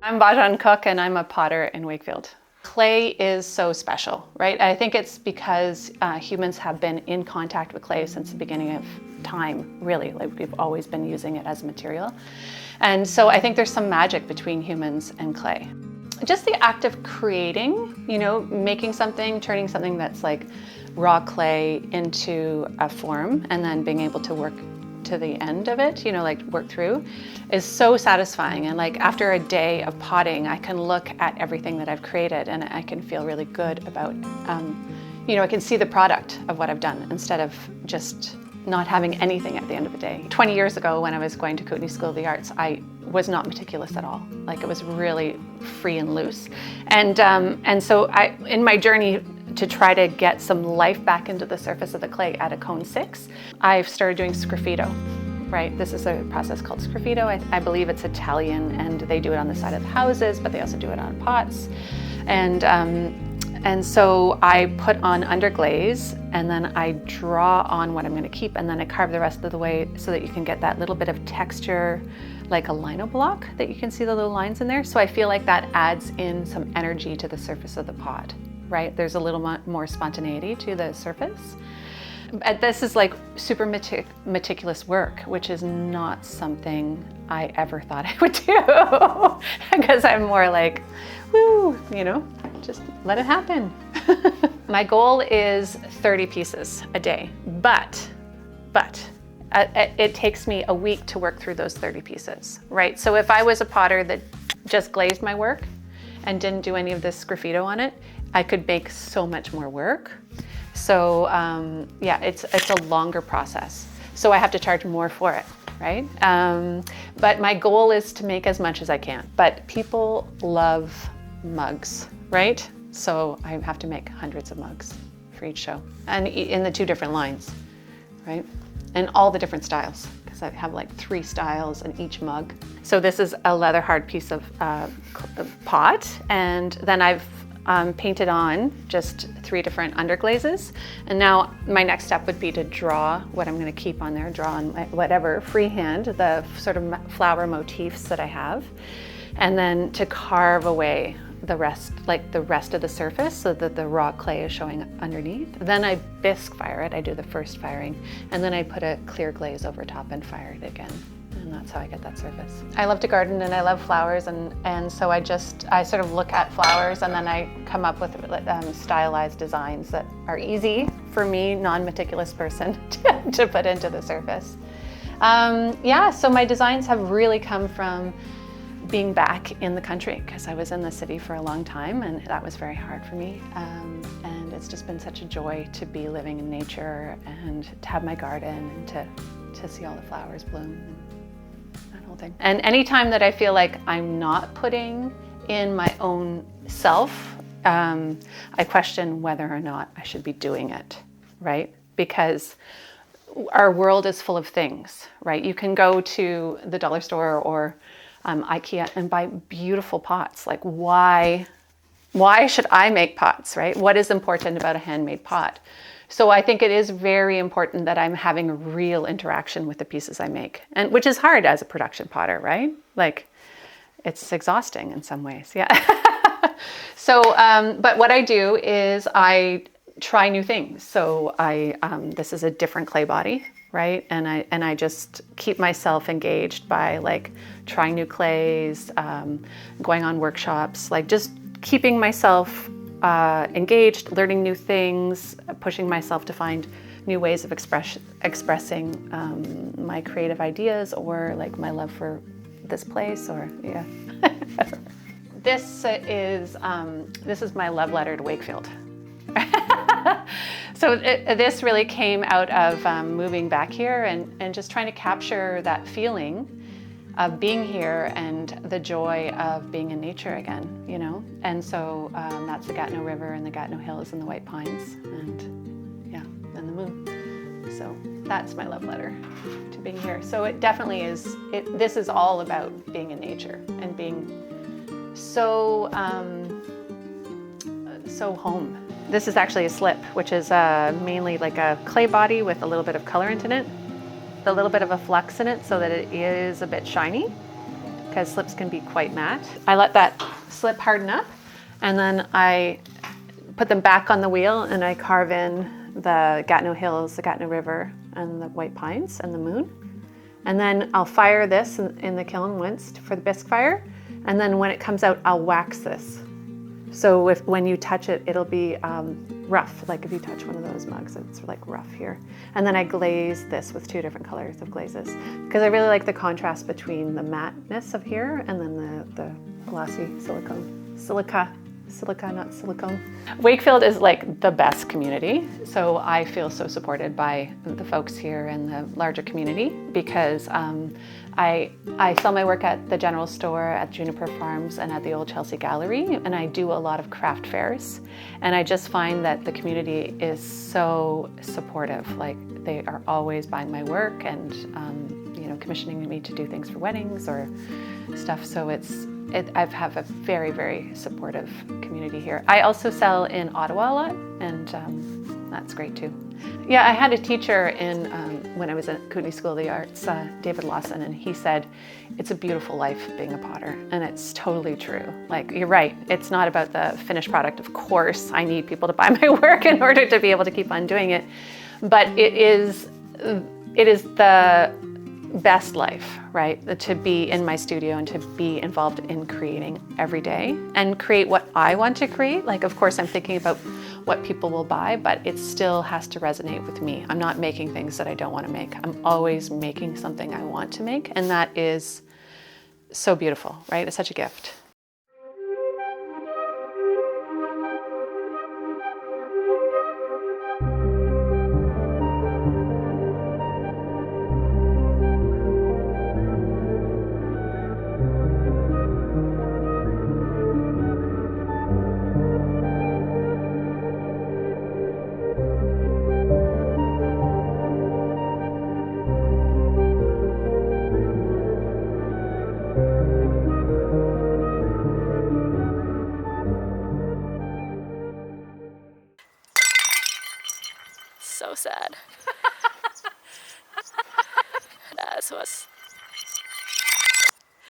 I'm Bhajan Cooke and I'm a potter in Wakefield. Clay is so special, right? I think it's because humans have been in contact with clay since the beginning of time, really. Like we've always been using it as a material. And so I think there's some magic between humans and clay. Just the act of creating, making something, turning something that's like raw clay into a form and then being able to work to the end of it, work through, is so satisfying. And like after a day of potting, I can look at everything that I've created and I can feel really good about, I can see the product of what I've done instead of just not having anything at the end of the day. 20 years ago when I was going to Gatineau School of the Arts, I was not meticulous at all. Like it was really free and loose. And so in my journey to try to get some life back into the surface of the clay at a cone 6, I've started doing sgraffito, right? This is a process called sgraffito. I believe it's Italian and they do it on the side of the houses, but they also do it on pots. And so I put on underglaze and then I draw on what I'm going to keep and then I carve the rest of the way so that you can get that little bit of texture like a lino block that you can see the little lines in there. So I feel like that adds in some energy to the surface of the pot, right? There's a little more spontaneity to the surface. This is like super meticulous work, which is not something I ever thought I would do because I'm more like, woo, just let it happen. My goal is 30 pieces a day, but it takes me a week to work through those 30 pieces, right? So if I was a potter that just glazed my work and didn't do any of this sgraffito on it, I could make so much more work. So it's a longer process. So I have to charge more for it, right? But my goal is to make as much as I can. But people love mugs, right? So I have to make hundreds of mugs for each show. And in the 2 different lines, right? And all the different styles, because I have like 3 styles in each mug. So this is a leather hard piece of pot, and then I've painted on just 3 different underglazes. And now my next step would be to draw what I'm going to keep on there, draw on whatever, freehand, the sort of flower motifs that I have, and then to carve away the rest of the surface so that the raw clay is showing underneath. Then I bisque fire it. I do the first firing, and then I put a clear glaze over top and fire it again. And that's how I get that surface. I love to garden and I love flowers, and so I sort of look at flowers and then I come up with stylized designs that are easy for me, non-meticulous person, to put into the surface. So my designs have really come from being back in the country, because I was in the city for a long time and that was very hard for me. And it's just been such a joy to be living in nature and to have my garden and to see all the flowers bloom and that whole thing. And anytime that I feel like I'm not putting in my own self, I question whether or not I should be doing it, right? Because our world is full of things, right? You can go to the dollar store or IKEA and buy beautiful pots. Like why should I make pots, right? What is important about a handmade pot? So I think it is very important that I'm having a real interaction with the pieces I make, and which is hard as a production potter, right? Like it's exhausting in some ways, yeah. So, but what I do is I try new things. So this is a different clay body, right? And I just keep myself engaged by like trying new clays, going on workshops, like just keeping myself engaged, learning new things, pushing myself to find new ways of expressing my creative ideas or like my love for this place or yeah. This is my love letter to Wakefield. So this really came out of moving back here and just trying to capture that feeling of being here and the joy of being in nature again, And so that's the Gatineau River and the Gatineau Hills and the White Pines and the moon. So that's my love letter to being here. So it definitely is, this is all about being in nature and being so home. This is actually a slip, which is mainly like a clay body with a little bit of colorant in it, a little bit of a flux in it so that it is a bit shiny. because slips can be quite matte. I let that slip harden up, and then I put them back on the wheel and I carve in the Gatineau Hills, the Gatineau River, and the white pines and the moon. And then I'll fire this in the kiln once for the bisque fire. And then when it comes out, I'll wax this. So when you touch it, it'll be rough. Like if you touch one of those mugs, it's like rough here. And then I glaze this with 2 different colors of glazes, because I really like the contrast between the matteness of here and then the glossy silica, not silicone. Wakefield is like the best community. So I feel so supported by the folks here and the larger community, because I sell my work at the general store, at Juniper Farms, and at the Old Chelsea Gallery, and I do a lot of craft fairs. And I just find that the community is so supportive. Like, they are always buying my work and commissioning me to do things for weddings or stuff. So I have a very, very supportive community here. I also sell in Ottawa a lot, and that's great too. Yeah, I had a teacher when I was at Kootenai School of the Arts, David Lawson, and he said, it's a beautiful life being a potter, and it's totally true. Like, you're right, it's not about the finished product. Of course, I need people to buy my work in order to be able to keep on doing it, but it is the best life, right? To be in my studio and to be involved in creating every day and create what I want to create. Like, of course, I'm thinking about what people will buy, but it still has to resonate with me. I'm not making things that I don't want to make. I'm always making something I want to make, and that is so beautiful, right? It's such a gift. So sad. That's what's